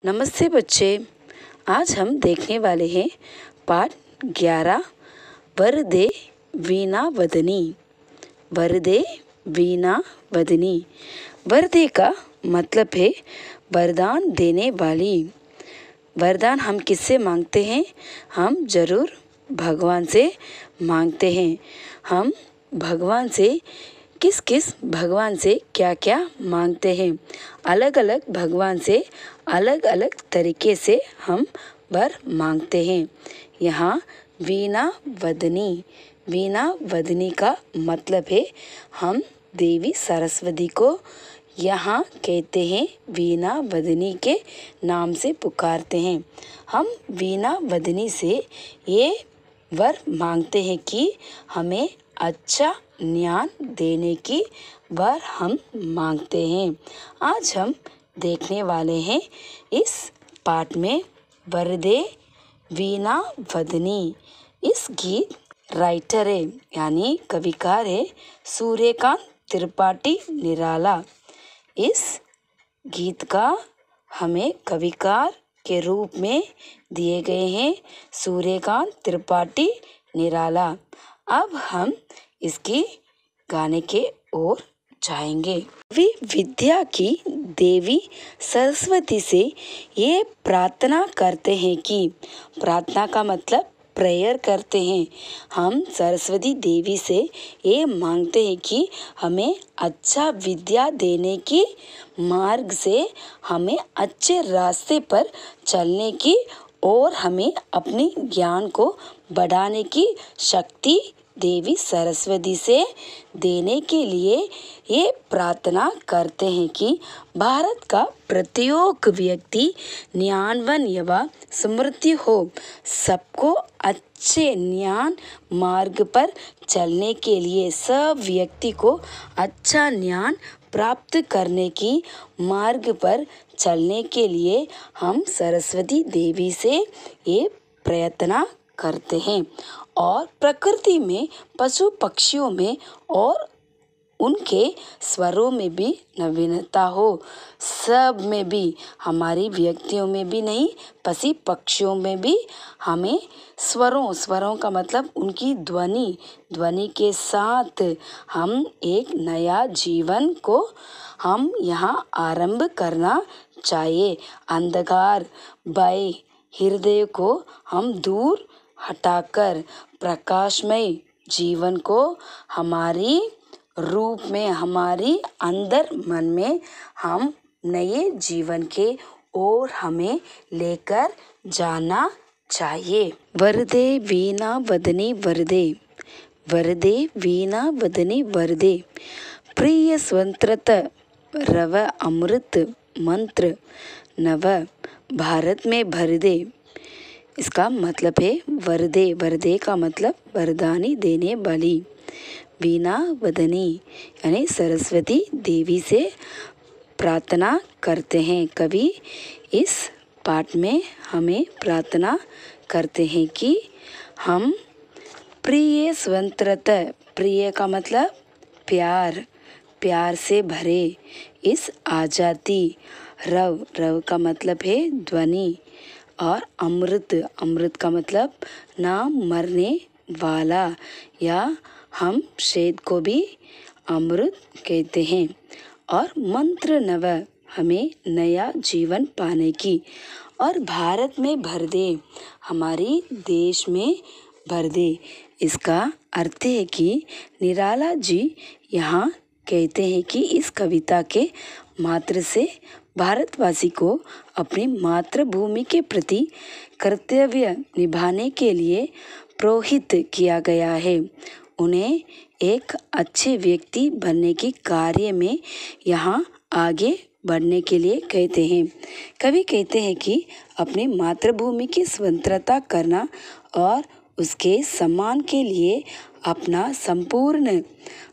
नमस्ते बच्चे। आज हम देखने वाले हैं पाठ 11 वरदे वीणा वदनी। वरदे वीणा वदनी। वरदे का मतलब है वरदान देने वाली। वरदान हम किससे मांगते हैं? हम जरूर भगवान से मांगते हैं। हम भगवान से किस भगवान से क्या क्या मांगते हैं? अलग अलग भगवान से अलग अलग तरीके से हम वर मांगते हैं। यहाँ वीणा वदनी का मतलब है हम देवी सरस्वती को यहाँ कहते हैं वीणा वदनी के नाम से पुकारते हैं। हम वीणा वदनी से ये वर मांगते हैं कि हमें अच्छा ज्ञान देने की वर हम मांगते हैं। आज हम देखने वाले हैं इस पाठ में वरदे वीणा वदनी। इस गीत राइटर है यानी कविकार है सूर्यकांत त्रिपाठी निराला। इस गीत का हमें कविकार के रूप में दिए गए हैं सूर्यकांत त्रिपाठी निराला। अब हम इसकी गाने के ओर जाएंगे। वे विद्या की देवी सरस्वती से ये प्रार्थना करते हैं कि प्रार्थना का मतलब प्रेयर करते हैं। हम सरस्वती देवी से ये मांगते हैं कि हमें अच्छा विद्या देने की मार्ग से हमें अच्छे रास्ते पर चलने की और हमें अपने ज्ञान को बढ़ाने की शक्ति देवी सरस्वती से देने के लिए ये प्रार्थना करते हैं कि भारत का प्रत्येक व्यक्ति ज्ञानवान एवं समृद्धि हो। सबको अच्छे ज्ञान मार्ग पर चलने के लिए सब व्यक्ति को अच्छा ज्ञान प्राप्त करने की मार्ग पर चलने के लिए हम सरस्वती देवी से ये प्रार्थना करते हैं। और प्रकृति में पशु पक्षियों में और उनके स्वरों में भी नवीनता हो। सब में भी, हमारी व्यक्तियों में भी नहीं, पशु पक्षियों में भी हमें स्वरों का मतलब उनकी ध्वनि के साथ हम एक नया जीवन को हम यहाँ आरंभ करना चाहिए। अंधकार भय हृदय को हम दूर हटाकर प्रकाशमय जीवन को हमारी रूप में हमारी अंदर मन में हम नए जीवन के ओर हमें लेकर जाना चाहिए। वरदे वीणा वदनी वरदे। वरदे वीणा वदनी वरदे। प्रिय स्वतंत्रता रव अमृत मंत्र नव भारत में भर दे। इसका मतलब है वरदे का मतलब वरदानी देने वाली। वीणा वदनी यानी सरस्वती देवी से प्रार्थना करते हैं। कवि इस पाठ में हमें प्रार्थना करते हैं कि हम प्रिय स्वतंत्रता, प्रिय का मतलब प्यार से भरे इस आजादी, रव का मतलब है ध्वनि और अमृत का मतलब ना मरने वाला या हम शहद को भी अमृत कहते हैं। और मंत्र नव हमें नया जीवन पाने की। और भारत में भर दे, हमारी देश में भर दे। इसका अर्थ है कि निराला जी यहाँ कहते हैं कि इस कविता के मात्र से भारतवासी को अपनी मातृभूमि के प्रति कर्तव्य निभाने के लिए प्रोहित किया गया है। उन्हें एक अच्छे व्यक्ति बनने की कार्य में यहाँ आगे बढ़ने के लिए कहते हैं। कवि कहते हैं कि अपनी मातृभूमि की स्वतंत्रता करना और उसके सम्मान के लिए अपना संपूर्ण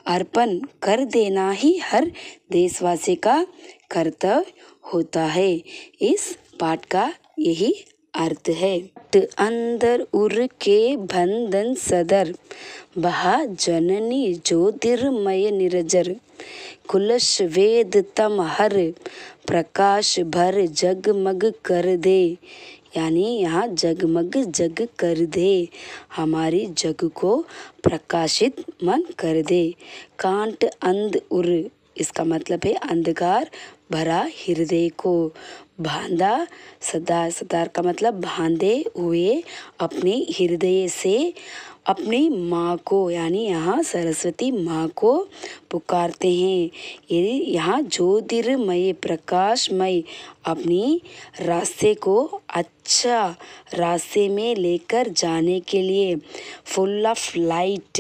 अर्पण कर देना ही हर देशवासी का कर्तव्य होता है। इस पाठ का यही अर्थ है। अंदर उर के बंधन सदर, बहा जननी ज्योतिर्मय निरजर, कुलश वेद तम हर, प्रकाश भर जगमग कर दे। यानी यहाँ जगमग जग कर दे, हमारी जग को प्रकाशित मन कर दे। कांट अंध उर, इसका मतलब है अंधकार भरा हृदय को। बांधा सदार, सदार का मतलब बांधे हुए अपने हृदय से अपनी माँ को, यानी यहाँ सरस्वती माँ को पुकारते हैं। ये यहाँ ज्योतिर्मय प्रकाशमय अपनी रास्ते को अच्छा रास्ते में लेकर जाने के लिए, फुल ऑफ लाइट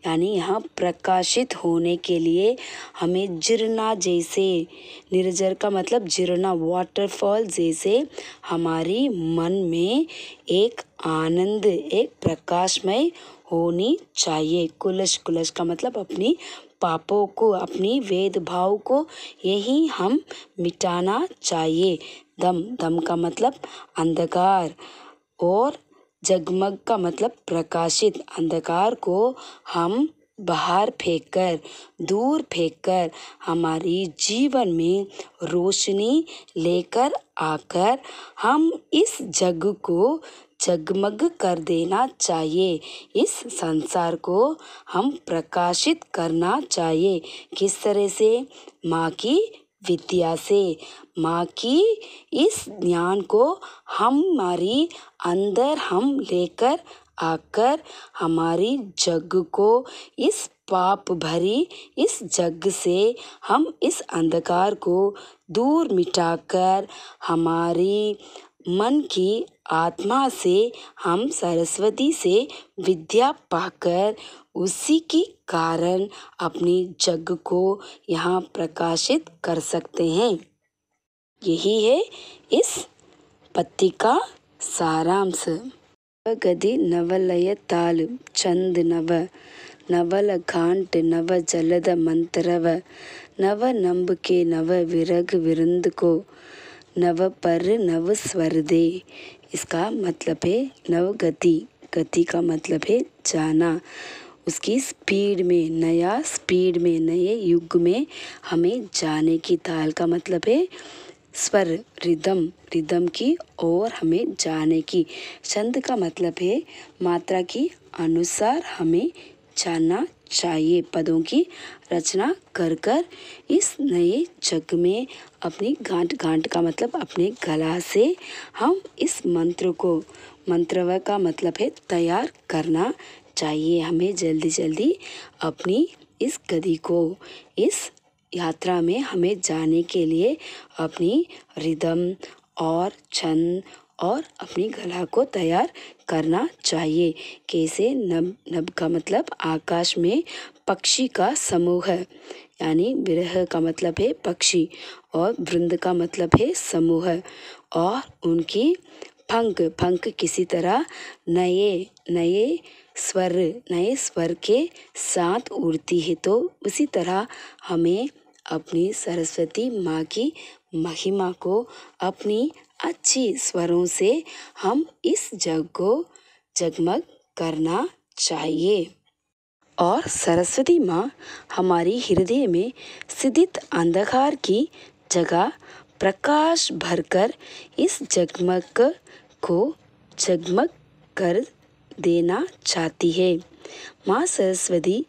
यानी यहाँ प्रकाशित होने के लिए हमें झरना जैसे, निर्जर का मतलब झरना वाटरफॉल जैसे हमारी मन में एक आनंद, एक प्रकाशमय होनी चाहिए। कुलश, कुलश का मतलब अपनी पापों को, अपनी भेदभाव को यही हम मिटाना चाहिए। दम, दम का मतलब अंधकार, और जगमग का मतलब प्रकाशित। अंधकार को हम बाहर फेंककर, दूर फेंककर हमारी जीवन में रोशनी लेकर आकर हम इस जग को जगमग कर देना चाहिए। इस संसार को हम प्रकाशित करना चाहिए। किस तरह से? माँ की विद्या से, माँ की इस ज्ञान को हमारी अंदर हम लेकर आकर हमारी जग को, इस पाप भरी इस जग से हम इस अंधकार को दूर मिटाकर हमारी मन की आत्मा से हम सरस्वती से विद्या पाकर उसी के कारण अपनी जग को यहाँ प्रकाशित कर सकते हैं। यही है इस पत्ती का सारांश। गदि नवलय ताल चंद नव, नवल घाट नव जलद मंत्रव, नव नंब के नव विरग विरंद को, नव पर नव स्वर दे। इसका मतलब है नव गति, गति का मतलब है जाना, उसकी स्पीड में, नया स्पीड में, नए युग में हमें जाने की। ताल का मतलब है स्वर, रिदम, रिदम की ओर हमें जाने की। छंद का मतलब है मात्रा की अनुसार हमें जानना चाहिए। पदों की रचना कर कर इस नए जग में अपनी गांठ, गांठ का मतलब अपने गला से हम इस मंत्र को, मंत्रव का मतलब है तैयार करना चाहिए। हमें जल्दी जल्दी अपनी इस गति को, इस यात्रा में हमें जाने के लिए अपनी रिदम और छंद और अपनी गला को तैयार करना चाहिए। कैसे? नभ, नभ का मतलब आकाश में पक्षी का समूह है, यानी विरह का मतलब है पक्षी, और वृंद का मतलब है समूह, और उनकी पंख, पंख किसी तरह नए नए स्वर, नए स्वर के साथ उड़ती है। तो उसी तरह हमें अपनी सरस्वती माँ की महिमा को अपनी अच्छी स्वरों से हम इस जग को जगमग करना चाहिए। और सरस्वती माँ हमारी हृदय में स्थित अंधकार की जगह प्रकाश भरकर इस जगमग को जगमग कर देना चाहती है। माँ सरस्वती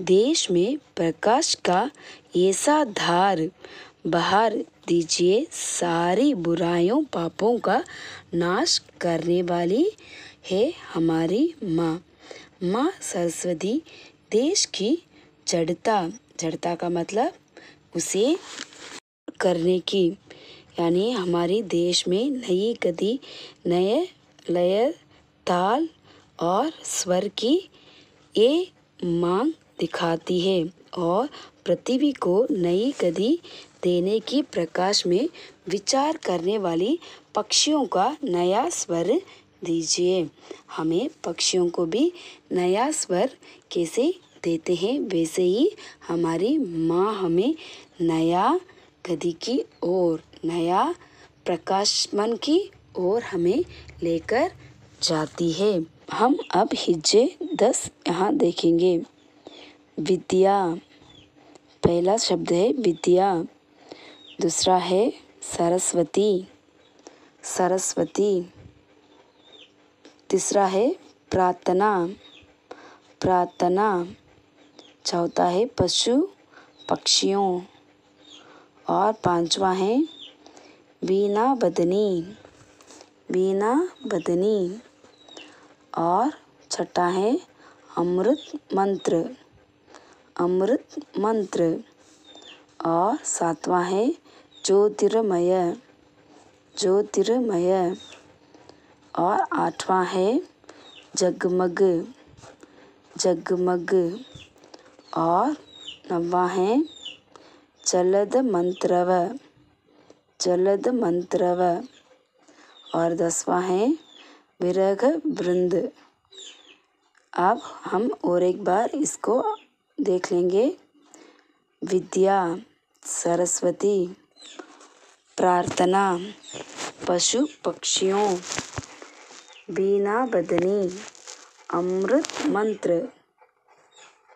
देश में प्रकाश का ऐसा धार बहार दीजिए, सारी बुराइयों पापों का नाश करने वाली है हमारी माँ। माँ सरस्वती देश की जड़ता, जड़ता का मतलब उसे करने की, यानी हमारे देश में नई गति, नए लय, ताल और स्वर की ये मांग दिखाती है, और पृथ्वी को नई गति देने की प्रकाश में विचार करने वाली पक्षियों का नया स्वर दीजिए। हमें पक्षियों को भी नया स्वर कैसे देते हैं, वैसे ही हमारी माँ हमें नया गति की ओर, नया प्रकाशमन की ओर हमें लेकर जाती है। हम अब हिज्जे 10 यहाँ देखेंगे। विद्या, पहला शब्द है विद्या। दूसरा है सरस्वती, सरस्वती। तीसरा है प्रार्थना, प्रार्थना। चौथा है पशु पक्षियों और पांचवा है वीणा बदनी, वीणा बदनी। और छठा है अमृत मंत्र, अमृत मंत्र। और सातवां है ज्योतिर्मय, ज्योतिर्मय। और आठवां है जगमग, जगमग। और नौवां है जलद मंत्रव, जलद मंत्रव। और 10वां है विरह वृंद। अब हम और एक बार इसको देख लेंगे। विद्या, सरस्वती, प्रार्थना, पशु पक्षियों, वीणा बदनी, अमृत मंत्र,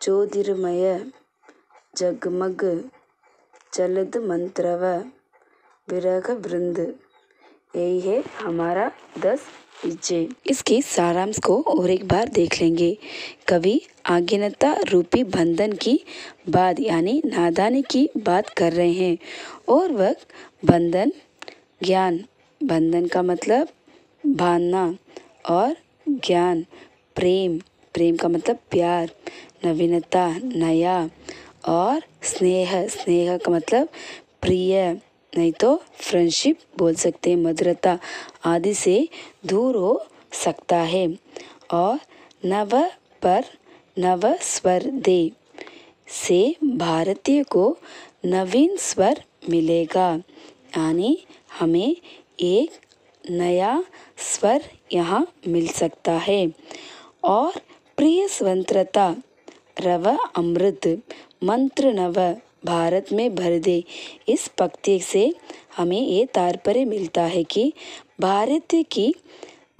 ज्योतिर्मय, जगमग, जलद मंत्रव, विरह वृंद। यही है हमारा 10 हिज्जे। इसके सारांश को और एक बार देख लेंगे। कवि अज्ञानता रूपी बंधन की बात यानी नादानी की बात कर रहे हैं और वह बंधन ज्ञान, बंधन का मतलब बांधना, और ज्ञान प्रेम, प्रेम का मतलब प्यार, नवीनता नया, और स्नेह, स्नेह का मतलब प्रिय, नहीं तो फ्रेंडशिप बोल सकते हैं, मधुरता आदि से दूर हो सकता है। और नव पर नव स्वर दे से भारतीय को नवीन स्वर मिलेगा, यानी हमें एक नया स्वर यहाँ मिल सकता है। और प्रिय स्वतंत्रता रव अमृत मंत्र नव भारत में भर दे, इस पंक्ति से हमें ये तात्पर्य मिलता है कि भारत की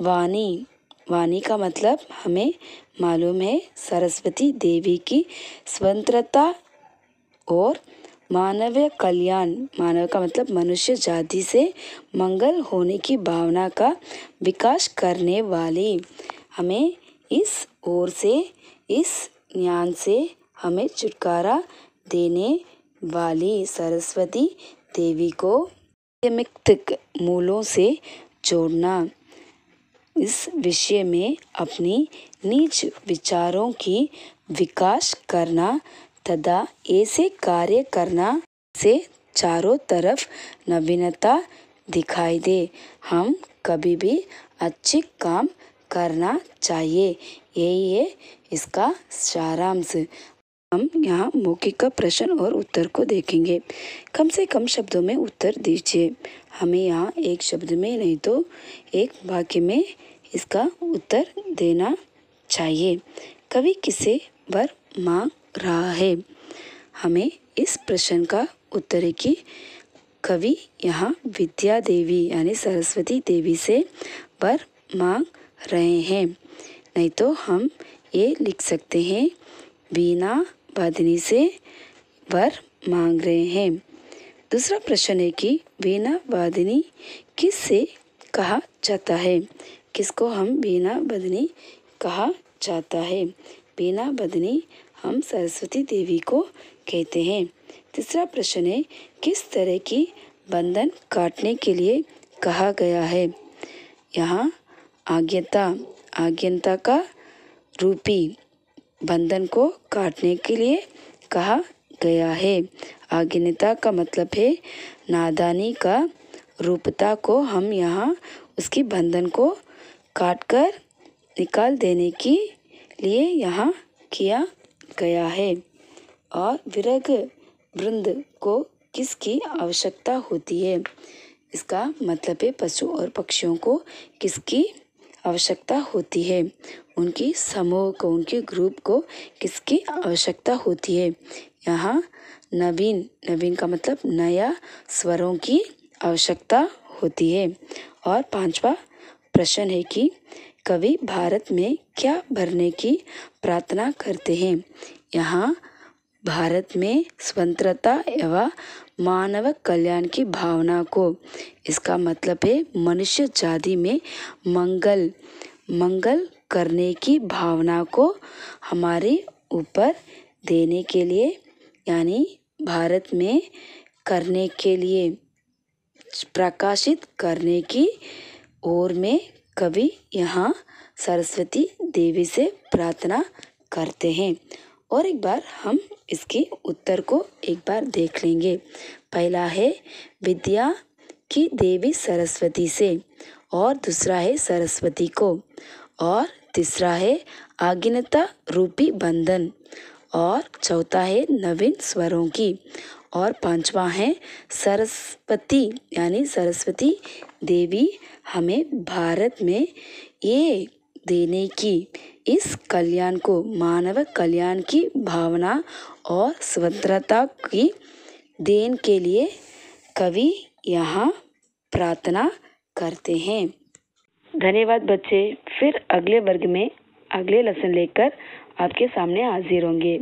वाणी, वाणी का मतलब हमें मालूम है सरस्वती देवी की स्वतंत्रता और मानवीय कल्याण, मानव का मतलब मनुष्य जाति से मंगल होने की भावना का विकास करने वाली, हमें इस ओर से, इस ज्ञान से हमें छुटकारा देने वाली सरस्वती देवी को आध्यात्मिक मूलों से जोड़ना, इस विषय में अपनी निज विचारों की विकास करना तथा ऐसे कार्य करना से चारों तरफ नवीनता दिखाई दे। हम कभी भी अच्छे काम करना चाहिए, यही है इसका सारांश। हम यहाँ मौखिक का प्रश्न और उत्तर को देखेंगे। कम से कम शब्दों में उत्तर दीजिए। हमें यहाँ एक शब्द में नहीं तो एक वाक्य में इसका उत्तर देना चाहिए। कवि किसे वर मांग रहा है? हमें इस प्रश्न का उत्तर है कि कवि यहाँ विद्या देवी यानी सरस्वती देवी से वर मांग रहे हैं। नहीं तो हम ये लिख सकते हैं वीणा वादनी से वर मांग रहे हैं। दूसरा प्रश्न है कि वीणा वादनी किससे कहा जाता है? किसको हम वीणा वादनी कहा जाता है? वीणा वादनी हम सरस्वती देवी को कहते हैं। तीसरा प्रश्न है किस तरह की बंधन काटने के लिए कहा गया है? यहाँ आज्ञाता का रूपी बंधन को काटने के लिए कहा गया है। अज्ञानता का मतलब है नादानी का रूपता को हम यहाँ उसकी बंधन को काटकर निकाल देने के लिए यहाँ किया गया है। और विरह वृंद को किसकी आवश्यकता होती है? इसका मतलब है पशु और पक्षियों को किसकी आवश्यकता होती है? उनकी समूह को, उनके ग्रुप को किसकी आवश्यकता होती है? यहाँ नवीन का मतलब नया स्वरों की आवश्यकता होती है। और 5वां प्रश्न है कि कवि भारत में क्या भरने की प्रार्थना करते हैं। यहाँ भारत में स्वतंत्रता एवं मानव कल्याण की भावना को, इसका मतलब है मनुष्य जाति में मंगल करने की भावना को हमारे ऊपर देने के लिए, यानी भारत में करने के लिए, प्रकाशित करने की ओर में कवि यहाँ सरस्वती देवी से प्रार्थना करते हैं। और एक बार हम इसके उत्तर को एक बार देख लेंगे। पहला है विद्या की देवी सरस्वती से, और दूसरा है सरस्वती को, और तीसरा है अज्ञानता रूपी बंधन, और चौथा है नवीन स्वरों की, और 5वां है सरस्वती, यानी सरस्वती देवी हमें भारत में ये देने की, इस कल्याण को, मानव कल्याण की भावना और स्वतंत्रता की देन के लिए कवि यहाँ प्रार्थना करते हैं। धन्यवाद बच्चे। फिर अगले वर्ग में अगले लेसन लेकर आपके सामने हाजिर होंगे।